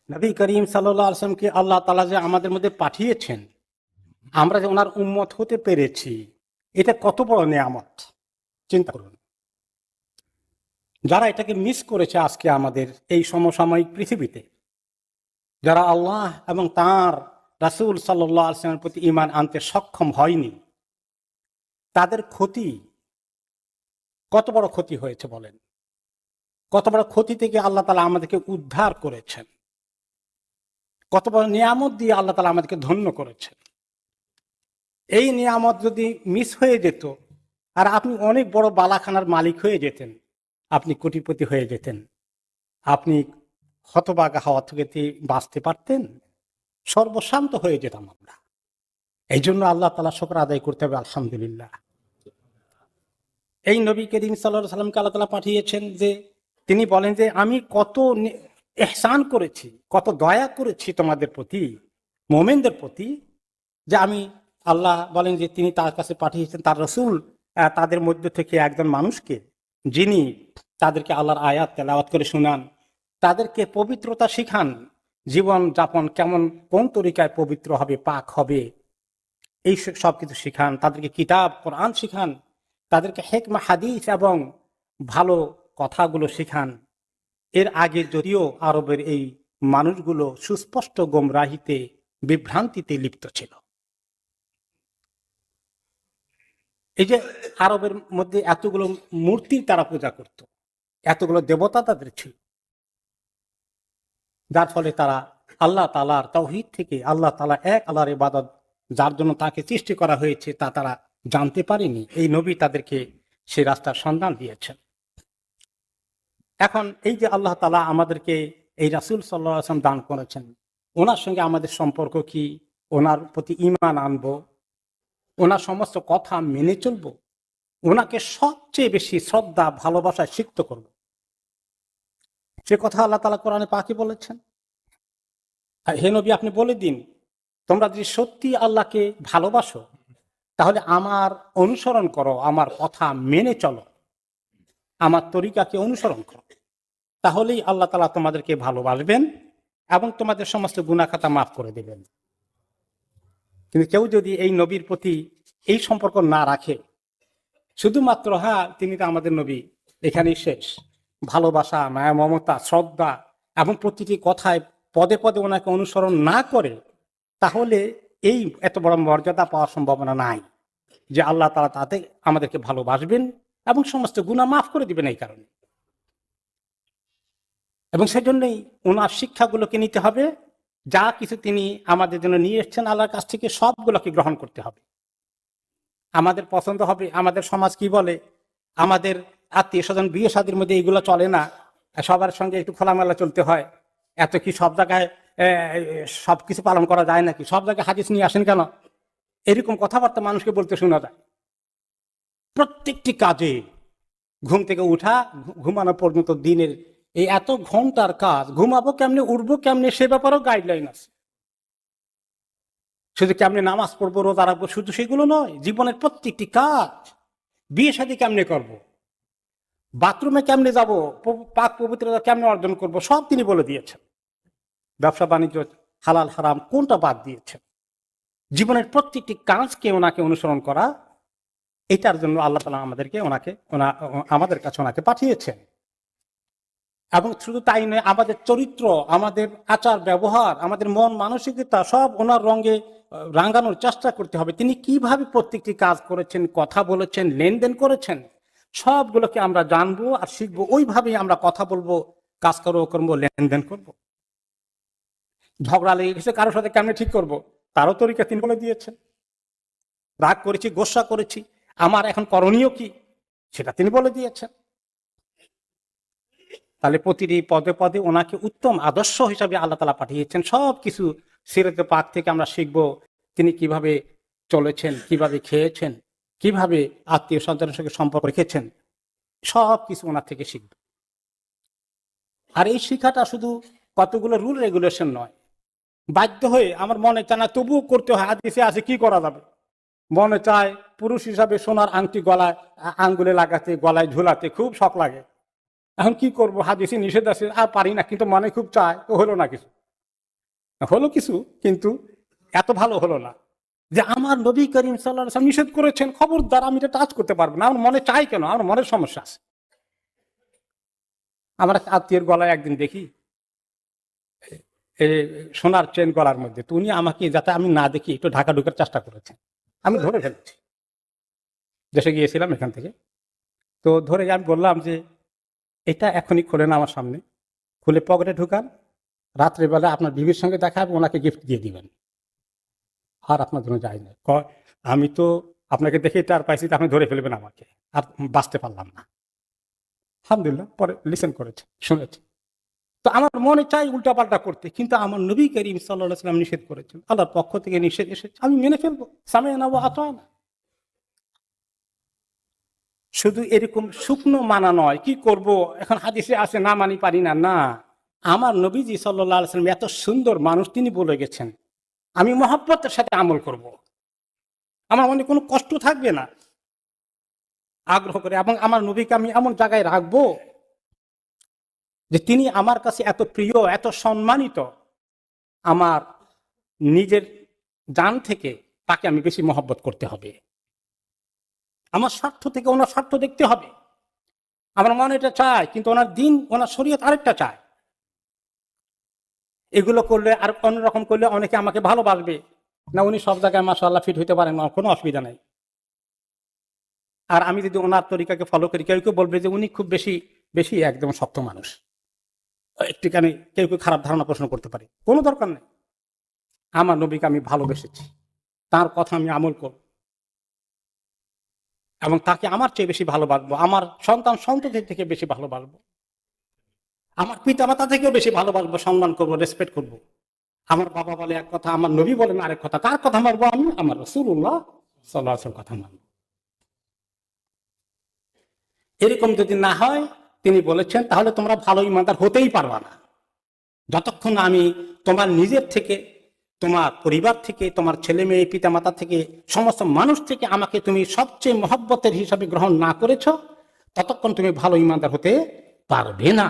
নবী করিম সাল্লাল্লাহু আলাইহি ওয়াসাল্লামকে আল্লাহ তাআলা যে আমাদের মধ্যে পাঠিয়েছেন, আমরা যে ওনার উম্মত হতে পেরেছি, এটা কত বড় নেয়ামত চিন্তা করুন। যারা এটাকে মিস করেছে আজকে আমাদের এই সমসাময়িক পৃথিবীতে, যারা আল্লাহ এবং তাঁর রাসূল সাল্লাল্লাহু আলাইহি ওয়াসাল্লামের প্রতি ঈমান আনতে সক্ষম হয়নি, তাদের ক্ষতি কত বড় ক্ষতি হয়েছে বলেন। কত বড় ক্ষতি থেকে আল্লাহ তাআলা আমাদেরকে উদ্ধার করেছেন, কত বড় নিয়ামত দিয়ে আল্লাহ তাআলা আমাদেরকে ধন্য করেছেন। এই নিয়ামত যদি মিস হয়ে যেত, আর আপনি অনেক বড় বালাখানার মালিক হয়ে যেতেন, আপনি কোটিপতি হয়ে যেতেন, আপনি হতবাগা হওয়া থেকে বাঁচতে পারতেন, সর্বশান্ত হয়ে যেতাম আমরা। এই জন্য আল্লাহ তাআলা শুকর আদায় করতে হবে, আলহামদুলিল্লাহ। এই নবী করিম সাল্লাল্লাহু আলাইহি ওয়াসাল্লামকে আল্লাহ তাআলা পাঠিয়েছেন যে তিনি বলেন যে আমি কত ইহসান করেছি, কত দয়া করেছি তোমাদের প্রতি, মুমিনদের প্রতি, যে আমি, আল্লাহ বলেন যে তিনি তার কাছে পাঠিয়েছেন তার রাসূল, তাদের মধ্য থেকে একজন মানুষকে, যিনি তাদেরকে আল্লাহর আয়াত তেলাওয়াত করে শোনান, তাদেরকে পবিত্রতা শিখান, জীবন যাপন কেমন, কোন তরিকায় পবিত্র হবে, পাক হবে, এই সব কিছু শিখান, তাদেরকে কিতাব কোরআন শিখান, তাদেরকে হিকমা হাদিস এবং ভালো কথাগুলো শিখান। এর আগে যদিও আরবের এই মানুষগুলো সুস্পষ্ট গোমরাহিতে, বিভ্রান্তিতে লিপ্ত ছিল। এই যে আরবের মধ্যে এতগুলো মূর্তির তারা পূজা করত, এতগুলো দেবতা তাদের ছিল, যার ফলে তারা আল্লাহ তাআলার তাওহীদ থেকে, আল্লাহ তাআলা এক আল্লাহর ইবাদত যার জন্য তাকে সৃষ্টি করা হয়েছে, তা তারা জানতে পারেনি। এই নবী তাদেরকে সেই রাস্তার সন্ধান দিয়েছেন। এখন এই যে আল্লাহ তাআলা আমাদেরকে এই রাসূল সাল্লাল্লাহু আলাইহি ওয়াসাল্লাম দান করেছেন, ওনার সঙ্গে আমাদের সম্পর্ক কি? ওনার প্রতি ঈমান আনবো, ওনার সমস্ত কথা মেনে চলবো, ওনাকে সবচেয়ে বেশি শ্রদ্ধা ভালোবাসায় সিক্ত করব, সে কথা আল্লাহ তাআলা কোরআনে পাকে বলেছেন। আর হে নবী, আপনি বলে দিন, তোমরা যদি সত্যি আল্লাহকে ভালোবাসো, তাহলে আমার অনুসরণ করো, আমার কথা মেনে চলো, আমার তরিকাকে অনুসরণ করো, তাহলেই আল্লাহ তাআলা তোমাদেরকে ভালোবাসবেন এবং তোমাদের সমস্ত গুনাহ খাতা মাফ করে দেবেন। কিন্তু কেউ যদি এই নবীর প্রতি এই সম্পর্ক না রাখে, শুধুমাত্র হ্যাঁ তিনি তো আমাদের নবী, এখানেই শেষ, ভালোবাসা, মায়া, মমতা, শ্রদ্ধা এবং প্রতিটি কথায় পদে পদে ওনাকে অনুসরণ না করে, তাহলে এই এত বড় মর্যাদা পাওয়ার সম্ভাবনা নাই যে আল্লাহ তাআলা তাতে আমাদেরকে ভালোবাসবেন এবং সমস্ত গুনাহ মাফ করে দিবেন এই কারণে। এবং সেজন্যই ওনার শিক্ষাগুলোকে নিতে হবে, যা কিছু তিনি আমাদের জন্য নিয়ে এসেছেন আল্লাহর কাছ থেকে, সবগুলোকে গ্রহণ করতে হবে। আমাদের পছন্দ হবে, আমাদের সমাজ কি বলে, আমাদের আত্মীয় স্বজন বিয়ে শাদীর মধ্যে এইগুলো চলে না, সবার সঙ্গে একটু খোলামেলা চলতে হয়, এত কি সব জায়গায় সবকিছু পালন করা যায় নাকি, সব জায়গায় হাদিস নিয়ে আসেন কেন, এরকম কথাবার্তা মানুষকে বলতে শোনা যায়। প্রত্যেকটি কাজে, ঘুম থেকে উঠা ঘুমানো পর্যন্ত দিনের এই এত ঘন্টার কাজ, ঘুমাবো কেমনে, উঠবো কেমনে, সে ব্যাপারেও গাইডলাইন আছে। শুধু কেমনে নামাজ পড়বো, রোজা রাখবো, শুধু সেগুলো নয়, জীবনের প্রত্যেকটি কাজ, বিয়ে শাদী কেমনে করব, বাথরুমে কেমনে যাব, পাক পবিত্রতা কেমনে অর্জন করব, সব তিনি বলে দিয়েছেন। ব্যবসা বাণিজ্য, হালাল হারাম কোনটা বাদ দিয়েছেন। জীবনের প্রত্যেকটি কাজকে ওনাকে অনুসরণ করা, এটার জন্য আল্লাহ তাআলা আমাদের কাছে ওনাকে পাঠিয়েছেন। এবং শুধু তাই নয়, আমাদের চরিত্র, আমাদের আচার ব্যবহার, আমাদের মন মানসিকতা সব ওনার রঙে রাঙানোর চেষ্টা করতে হবে। তিনি কিভাবে প্রত্যেকটি কাজ করেছেন, কথা বলেছেন, লেনদেন করেছেন, সবগুলোকে আমরা জানবো আর শিখবো। ওইভাবেই আমরা কথা বলবো, কাজ করবো, লেনদেন করব। ঝগড়া লেগে গেছে কারোর সাথে কেমনে ঠিক করব, তারও তরিকা তিনি বলে দিয়েছেন। রাগ করেছি, গোসা করেছি, আমার এখন করণীয় কি, সেটা তিনি বলে দিয়েছেন। তাহলে প্রতিটি পদে পদে ওনাকে উত্তম আদর্শ হিসাবে আল্লাহ তাআলা পাঠিয়েছেন। সব কিছু সিরাতে পাক থেকে আমরা শিখব, তিনি কিভাবে চলেছেন, কিভাবে খেয়েছেন, কিভাবে আত্মীয় স্বজনের সঙ্গে সম্পর্ক রেখেছেন, সব কিছু ওনার থেকে শিখব। আর এই শিক্ষাটা শুধু কতগুলো রুল রেগুলেশন নয়, বাধ্য হয়ে আমার মনে চায় না, তবুও করতে হয়, হাদিসে আছে, কি করা যাবে। মনে চায় পুরুষ হিসাবে সোনার আংটি গলায়, আঙ্গুলে লাগাতে, গলায় ঝুলাতে খুব শখ লাগে। এখন কি করব, হাদিসে নিষেধ আছে, আর পারি না, কিন্তু মনে খুব চায়, তো হলো না কিছু। হলো কিছু, কিন্তু এত ভালো হলো না যে আমার নবী করিম সাল্লাল্লাহু আলাইহি ওয়াসাল্লাম নিষেধ করেছেন, খবরদার আমি এটা টাচ করতে পারবো না, আমার মনে চাই কেন, আমার মনের সমস্যা আছে। আমার এক আত্মীয়ের গলায় একদিন দেখি এ সোনার চেন গলার মধ্যে, তো উনি আমাকে যাতে আমি না দেখি একটু ঢাকা ঢুকার চেষ্টা করেছেন। আমি ধরে ফেলেছি, দেশে গিয়েছিলাম এখান থেকে, তো ধরে আমি বললাম যে এটা এখনই খোলেন আমার সামনে, খুলে পকেটে ঢুকান, রাত্রেবেলা আপনার বিবির সঙ্গে দেখা হবে, ওনাকে গিফট দিয়ে দিবেন, আর আপনার জন্য যাই না। আমি তো আপনাকে দেখে এটা আর পাইছি, আপনি ধরে ফেলবেন আমাকে, আর বাঁচতে পারলাম না। আলহামদুলিল্লাহ পরে লিসেন করেছে, শুনেছি। তো আমার মনে চাই উল্টাপাল্টা করতে, কিন্তু আমার নবী করিম সাল্লাল্লাহু আলাইহি ওয়াসাল্লাম নিষেধ করেছেন, আল্লাহর পক্ষ থেকে নিষেধ এসেছে, আমি মেনে ফেলবো, সামি'না ওয়া আতা'না। শুধু এরকম শুকনো মানা নয়, কি করব এখন হাদিসে আছে না মানি পারি না, না, আমার নবীজি সাল্লাল্লাহু আলাইহি ওয়াসাল্লাম এত সুন্দর মানুষ, তিনি বলে গেছেন আমি মহব্বতের সাথে আমল করব, আমার মনে কোনো কষ্ট থাকবে না, আগ্রহ করে। এবং আমার নবীকে আমি এমন জায়গায় রাখবো যে তিনি আমার কাছে এত প্রিয়, এত সম্মানিত, আমার নিজের জান থেকে তাকে আমি বেশি মহব্বত করতে হবে, আমার স্বার্থ থেকে ওনার স্বার্থ দেখতে হবে। আমার মনে এটা চায়, কিন্তু ওনার দিন, ওনার শরীয়ত আরেকটা চায়। এগুলো করলে আর অন্যরকম করলে অনেকে আমাকে ভালোবাসবে না, উনি সব জায়গায় মাশাআল্লাহ ফিট হইতে পারেন, কোনো অসুবিধা নাই। আর আমি যদি ওনার তরিকাকে ফলো করি, কেউ কেউ বলবে যে উনি খুব বেশি বেশি একদম শক্ত মানুষ, একটুখানি কেউ কেউ খারাপ ধারণা পোষণ করতে পারে, কোনো দরকার নেই। আমার নবীকে আমি ভালোবেসেছি, তার কথা আমি আমল করব, এবং তাকে আমার চেয়ে বেশি ভালোবাসবো, আমার সন্তান সন্ততি থেকে বেশি ভালোবাসবো, আমার পিতা মাতা থেকেও বেশি ভালোবাসবো, সম্মান করবো, রেসপেক্ট করবো। আমার বাবা বলে এক কথা, আমার নবী বলেন আরেক কথা, কার কথা মানবো আমি? আমার রাসূলুল্লাহ সাল্লাল্লাহু আলাইহি ওয়াসাল্লাম কথা মানবো। এরকম যদি না হয়, তিনি বলেছেন তাহলে তোমরা ভালো ইমানদার হতেই পারবা না, যতক্ষণ আমি তোমার নিজের থেকে, তোমার পরিবার থেকে, তোমার ছেলে মেয়ে পিতা মাতা থেকে, সমস্ত মানুষ থেকে আমাকে তুমি সবচেয়ে মহব্বতের হিসাবে গ্রহণ না করেছ, ততক্ষণ তুমি ভালো ইমানদার হতে পারবে না।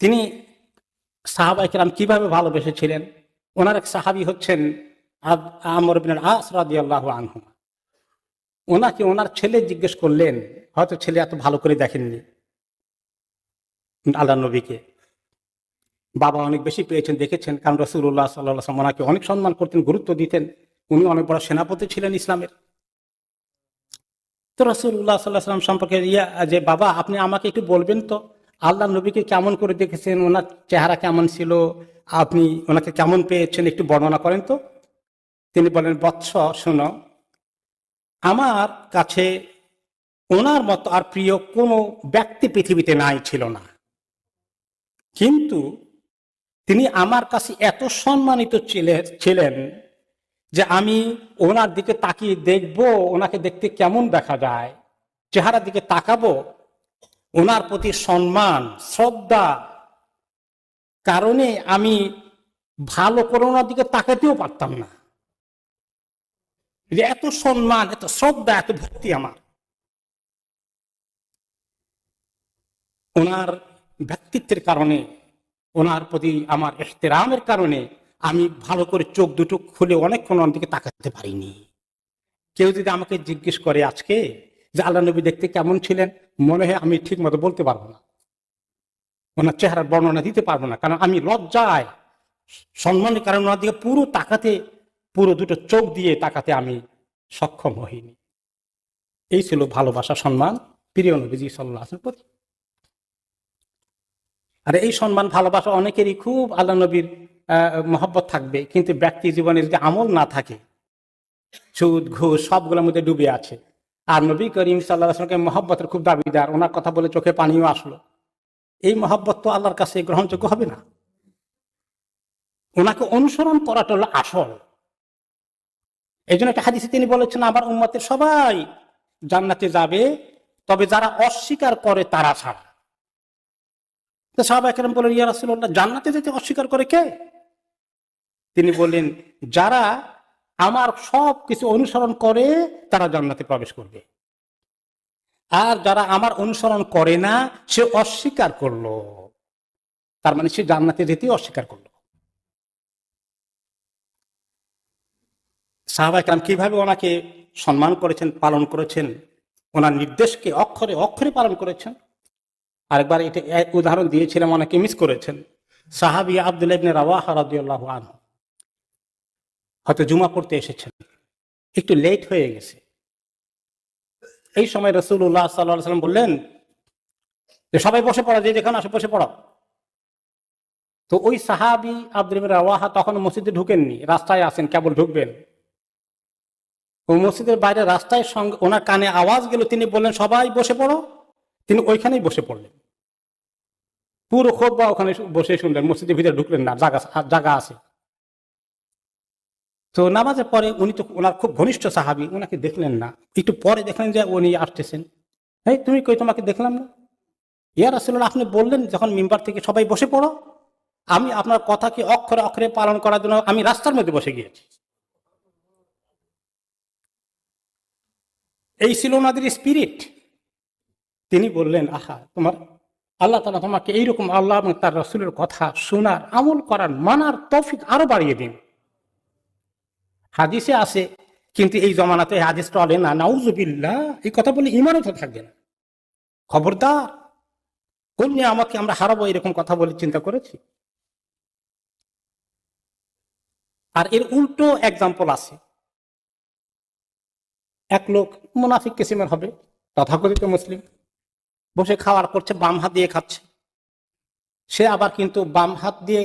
তিনি সাহাবায়ে কেরাম কিভাবে ভালোবেসেছিলেন? ওনার এক সাহাবী হচ্ছেন আমর ইবনে আস রাদিয়াল্লাহু আনহু। ওনাকে ওনার ছেলে জিজ্ঞেস করলেন, হয়তো ছেলে এত ভালো করে দেখেননি আল্লাহ নবীকে, বাবা অনেক বেশি পেয়েছেন, দেখেছেন, কারণ রাসূলুল্লাহ সাল্লাল্লাহু আলাইহি ওয়াসাল্লাম ওনাকে অনেক সম্মান করতেন, গুরুত্ব দিতেন, উনি অনেক বড় সেনাপতি ছিলেন ইসলামের। তো রাসূলুল্লাহ সাল্লাল্লাহু আলাইহি ওয়াসাল্লাম সম্পর্কে যে বাবা আপনি আমাকে একটু বলবেন তো, আল্লাহ নবীকে কেমন করে দেখেছেন, ওনার চেহারা কেমন ছিল, আপনি ওনাকে কেমন পেয়েছেন, একটু বর্ণনা করেন তো। তিনি বলেন, বৎস শোনো, আমার কাছে ওনার মতো আর প্রিয় কোনো ব্যক্তি পৃথিবীতে নাই, ছিল না, কিন্তু তিনি আমার কাছে এত সম্মানিত ছিলেন যে আমি ওনার দিকে তাকিয়ে দেখব, ওনাকে দেখতে কেমন দেখা যায়, চেহারার দিকে তাকাবো, ওনার প্রতি সম্মান শ্রদ্ধা কারণে আমি ভালো করে ওনার দিকে তাকাতেও পারতাম না, যে এত সম্মান, এত শ্রদ্ধা, এত ভক্তি আমার। ওনার ব্যক্তিত্বের কারণে, ওনার প্রতি আমার ইহতিরামের কারণে আমি ভালো করে চোখ দুটো খুলে অনেকক্ষণ ওনার দিকে তাকাতে পারিনি। কেউ যদি আমাকে জিজ্ঞেস করে আজকে যে আল্লাহ নবী দেখতে কেমন ছিলেন, মনে হয় আমি ঠিক মতো বলতে পারবো না, ওনার চেহারার বর্ণনা দিতে পারবো না, কারণ আমি লজ্জায়, সম্মানের কারণে ওনার দিকে পুরো তাকাতে, পুরো দুটো চোখ দিয়ে তাকাতে আমি সক্ষম হইনি। এই ছিল ভালোবাসা, সম্মান প্রিয় নবীজি সাল্লাল্লাহু আলাইহি ওয়াসাল্লামের প্রতি। আর এই সম্মান ভালোবাসা অনেকেরই খুব আল্লাহ নবীর মহব্বত থাকবে, কিন্তু ব্যক্তি জীবনে যদি আমল না থাকে, সুদ ঘুষ সবগুলোর মধ্যে ডুবে আছে। আর নবী করিম সাল্লাল্লাহু আলাইহি ওয়াসাল্লামকে মহব্বতের খুব দাবিদার, ওনার কথা বলে চোখে পানিও আসলো, এই মহব্বত তো আল্লাহর কাছে গ্রহণযোগ্য হবে না। ওনাকে অনুসরণ করাটা হলো আসল। এই জন্য একটা হাদিসে তিনি বলেছেন, আমার উম্মতের সবাই জান্নাতে যাবে, তবে যারা অস্বীকার করে তারা ছাড়া। তো সাহাবায়ে কেরাম বলেন, ইয়া রাসূলুল্লাহ, জান্নাতে যেতে অস্বীকার করে কে? তিনি বললেন, যারা আমার সব কিছু অনুসরণ করে তারা জান্নাতে প্রবেশ করবে। আর যারা আমার অনুসরণ করে না সে অস্বীকার করলো, তার মানে সে জান্নাতে যেতেই অস্বীকার করলো। সাহাবায়ে কেরাম কিভাবে ওনাকে সম্মান করেছেন, পালন করেছেন, ওনার নির্দেশকে অক্ষরে অক্ষরে পালন করেছেন। আরেকবার এটা উদাহরণ দিয়েছিলাম, অনেকে মিস করেছেন। সাহাবী আব্দুল্লাহ ইবনে রাওয়াহা রাদিয়াল্লাহু আনহু হয়তো জুমা পড়তে এসেছেন, একটু লেট হয়ে গেছে। এই সময় রাসূলুল্লাহ সাল্লাল্লাহু আলাইহি ওয়াসাল্লাম বললেন যে সবাই বসে পড়ো, যে যেখানে আসে বসে পড়ো। তো ওই সাহাবী আব্দুল্লাহ ইবনে রাওয়াহা তখন মসজিদে ঢুকেননি, রাস্তায় আছেন, কেবল ঢুকবেন। ও মসজিদের বাইরে রাস্তায় সঙ্গে ওনার কানে আওয়াজ গেল, তিনি বললেন সবাই বসে পড়ো। তিনি ওইখানেই বসে পড়লেন, পুরো খুতবা ওখানে বসে শুনলেন, মসজিদের ভিতরে ঢুকলেন না, জায়গা আছে। তো নামাজের পরে উনি তো ওনার খুব ঘনিষ্ঠ সাহাবী, ওনাকে দেখলেন না। একটু পরে দেখলেন যে উনি আসতেছেন। এই তুমি কই, তোমাকে দেখলাম না। ইয়া রাসূলুল্লাহ, আপনি বললেন যখন মিম্বার থেকে সবাই বসে পড়ো, আমি আপনার কথাকে অক্ষরে অক্ষরে পালন করার জন্য আমি রাস্তার মধ্যে বসে গিয়েছি। এই ছিল ওনাদের স্পিরিট। তিনি বললেন, আহা, তোমার আল্লাহ তাআলা তোমাকে এইরকম আল্লাহ এবং তার রাসূলের কথা শোনার, আমল করার, মানার তৌফিক আরো বাড়িয়ে দিন। হাদিসে আছে, কিন্তু এই জমানাতে হাদিস চলে না, নাউজুবিল্লাহ। এই কথা বলে ঈমানও তো থাকবে না। খবরদার, কোন নিয়ে আমাকে আমরা হারাবো এরকম কথা বলে চিন্তা করেছি। আর এর উল্টো এক্সাম্পল আছে। এক লোক মুনাফিক কিসিমের হবে, তথাকথিত মুসলিম, বসে খাওয়ার করছে, বাম হাত দিয়ে খাচ্ছে। সে আবার কিন্তু বাম হাত দিয়ে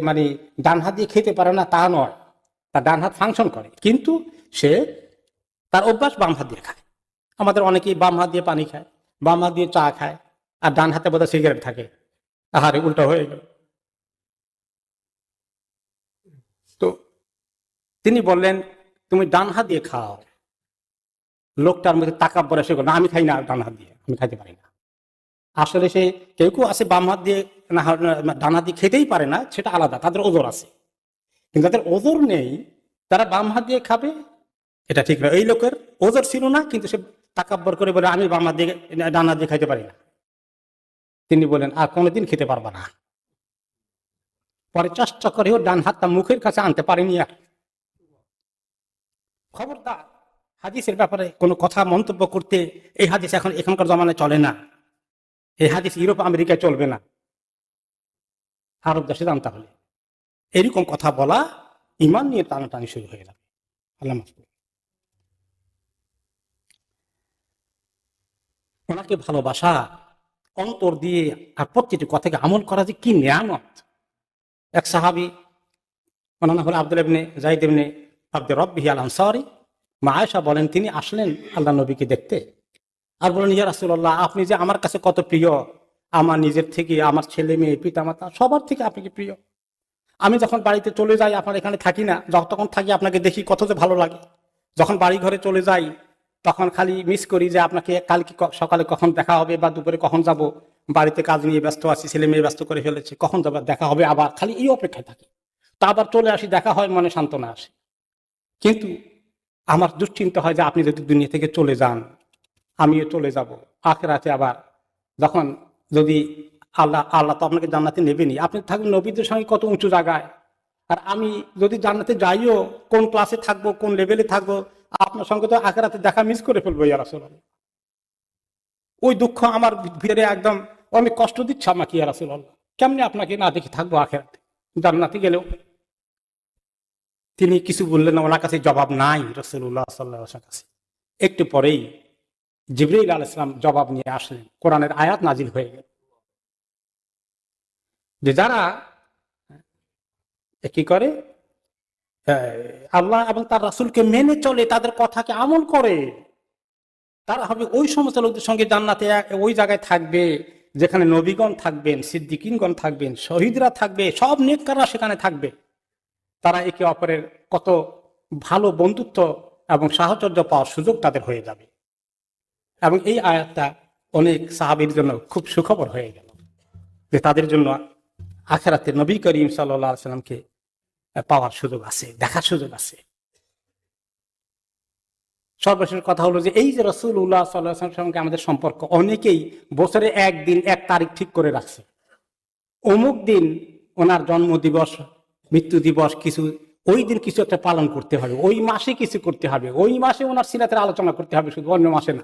মানে ডান হাত দিয়ে খেতে পারে না তা নয়, তার ডান হাত ফাংশন করে, কিন্তু সে তার অভ্যাস বাম হাত দিয়ে খায়। আমাদের অনেকেই বাম হাত দিয়ে পানি খায়, বাম হাত দিয়ে চা খায়, আর ডান হাতে বোধহয় সিগারেট থাকে। আহারে, উল্টো হয়ে গেল। তো তিনি বললেন, তুমি ডান হাত দিয়ে খাও। লোকটার মধ্যে তাকাব্বর এসে গেল, না আমি খাই না ডান হাত দিয়ে, আমি খাইতে পারি না। আসলে সে কেউ কেউ আছে বাম হাত দিয়ে না, ডান হাত দিয়ে খেতেই পারে না, সেটা আলাদা, তাদের ওজর আছে। কিন্তু তাদের ওজর নেই, তারা বাম হাত দিয়ে খাবে, এটা ঠিক না। এই লোকের ওজর ছিল না, কিন্তু সে তাকাব্বর করে বলে আমি বাম হাত দিয়ে ডান হাত দিয়ে খাইতে পারি না। তিনি বলেন, আর কোনোদিন খেতে পারবা না। পরে চেষ্টা করেও ডান হাতটা মুখের কাছে আনতে পারেনি। আর খবরদার, হাদিসের ব্যাপারে কোনো কথা মন্তব্য করতে, এই হাদিস এখন এখনকার জমানায় চলে না। এই হাদিস ইউরোপ আমেরিকায় চলবে না, আরব দেশে যান। তাহলে এরকম কথা বলা ইমান নিয়ে টানাটানি শুরু হয়ে যাবে। আল্লাহ মাফ করুন। ওনাকে ভালোবাসা অন্তর দিয়ে, আর প্রত্যেকটি কথাকে আমল করা যে কি নিয়ামত। এক সাহাবী, ওনার নাম হল আব্দুল্লাহ ইবনে যায়েদ ইবনে আব্দুর রাব্বিহি আল আনসারী। মা আয়েশা বলেন, তিনি আসলেন আল্লাহ নবীকে দেখতে, আর বলেন, ইয়া রাসূলুল্লাহ, আপনি যে আমার কাছে কত প্রিয়, আমার নিজের থেকে, আমার ছেলে মেয়ে, পিতামাতা, সবার থেকে আপনাকে প্রিয়। আমি যখন বাড়িতে চলে যাই, আপনার এখানে থাকি না, যতক্ষণ থাকি আপনাকে দেখি কত যে ভালো লাগে। যখন বাড়ি ঘরে চলে যাই, তখন খালি মিস করি যে আপনাকে কালকে সকালে কখন দেখা হবে, বা দুপুরে কখন যাব, বাড়িতে কাজ নিয়ে ব্যস্ত আছি, ছেলে মেয়ে ব্যস্ত করে ফেলেছে, কখন যাবার দেখা হবে, আবার খালি এই অপেক্ষায় থাকি। তা আবার চলে আসি, দেখা হয়, মনে সান্ত্বনা আসে। কিন্তু আমার দুশ্চিন্তা হয় যে আপনি যদি দুনিয়া থেকে চলে যান, আমিও চলে যাব আখিরাতে। আবার যখন যদি আল্লাহ তো আপনাকে জান্নাতে নেবেনি, আপনি থাকবেন নবীদের সঙ্গে কত উঁচু জায়গায়, আর আমি যদি জান্নাতে যাইও, কোন ক্লাসে থাকবো, কোন লেভেলে থাকবো, আপনার সঙ্গে তো আখিরাতে দেখা মিস করে ফেলবো। ইয়া রাসূলুল্লাহ, ওই দুঃখ আমার ভিতরে একদম অনেক কষ্ট দিচ্ছে আমাকে। ইয়া রাসূলুল্লাহ, কেমনে আপনাকে না দেখে থাকবো আখিরাতে, জান্নাতে গেলেও। তিনি কিছু বললেন না, ওনার কাছে জবাব নাই রাসূলুল্লাহ সাল্লাল্লাহু আলাইহি ওয়াসাল্লাম কাছে। একটু পরেই জিবরাইল আলাইহিস সালাম জবাব নিয়ে আসলেন, কোরআনের আয়াত নাজিল হয়ে গেল যে যারা কি করে, আল্লাহ এবং তার রাসূলকে মেনে চলে, তাদের কথাকে আমল করে, তারা হবে ওই সমস্ত লোকদের সঙ্গে জান্নাতে ওই জায়গায় থাকবে যেখানে নবীগণ থাকবেন, সিদ্দিকিনগণ থাকবেন, শহীদরা থাকবে, সব নেককাররা সেখানে থাকবে। তারা একে অপরের কত ভালো বন্ধুত্ব এবং সাহচর্য পাওয়ার সুযোগ তাদের হয়ে যাবে। এবং এই আয়াতটা অনেক সাহাবীর জন্য খুব সুখবর হয়ে গেল যে তাদের জন্য আখিরাতে নবী করিম সাল্লাল্লাহু আলাইহি সাল্লামকে পাওয়ার সুযোগ আছে, দেখার সুযোগ আছে। সর্বশেষ কথা হলো যে এই যে রাসূলুল্লাহ সাল্লাল্লাহু আলাইহি ওয়াসাল্লামের সঙ্গে আমাদের সম্পর্ক, অনেকেই বছরে একদিন এক তারিখ ঠিক করে রাখছে, অমুক দিন ওনার জন্ম দিবস, মৃত্যু দিবস, কিছু ওই দিন কিছু একটা পালন করতে হবে, ওই মাসে কিছু করতে হবে, ওই মাসে ওনার সিরাতের আলোচনা করতে হবে, শুধু অন্য মাসে না।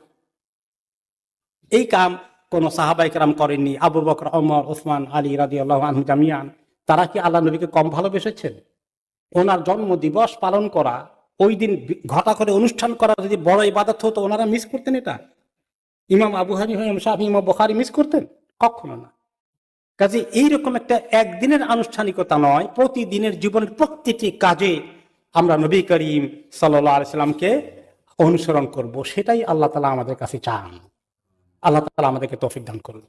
এই কাম কোন সাহাবায়ে কেরাম করেননি। আবু বকর, ওমর, ওসমান, আলী রাদিয়াল্লাহু আনহু জামিয়ান, তারা কি আল্লাহ নবীকে কম ভালোবেসেছেন? ওনার জন্ম দিবস পালন করা, ওই দিন ঘটা করে অনুষ্ঠান করা যদি বড় ইবাদত হতো, ওনারা মিস করতেন এটা? ইমাম আবু হানিফা, ইমাম শাফি, ইমাম বুখারী মিস করতেন? কখনো না। কাজে এইরকম একটা একদিনের আনুষ্ঠানিকতা নয়, প্রতিদিনের জীবনের প্রত্যেকটি কাজে আমরা নবী করিম সাল্লাল্লাহু আলাইহি সাল্লামকে অনুসরণ করব, সেটাই আল্লাহ তাআলা আমাদের কাছে চান। আল্লাহ তাআলা আমাদেরকে তৌফিক দান করুন।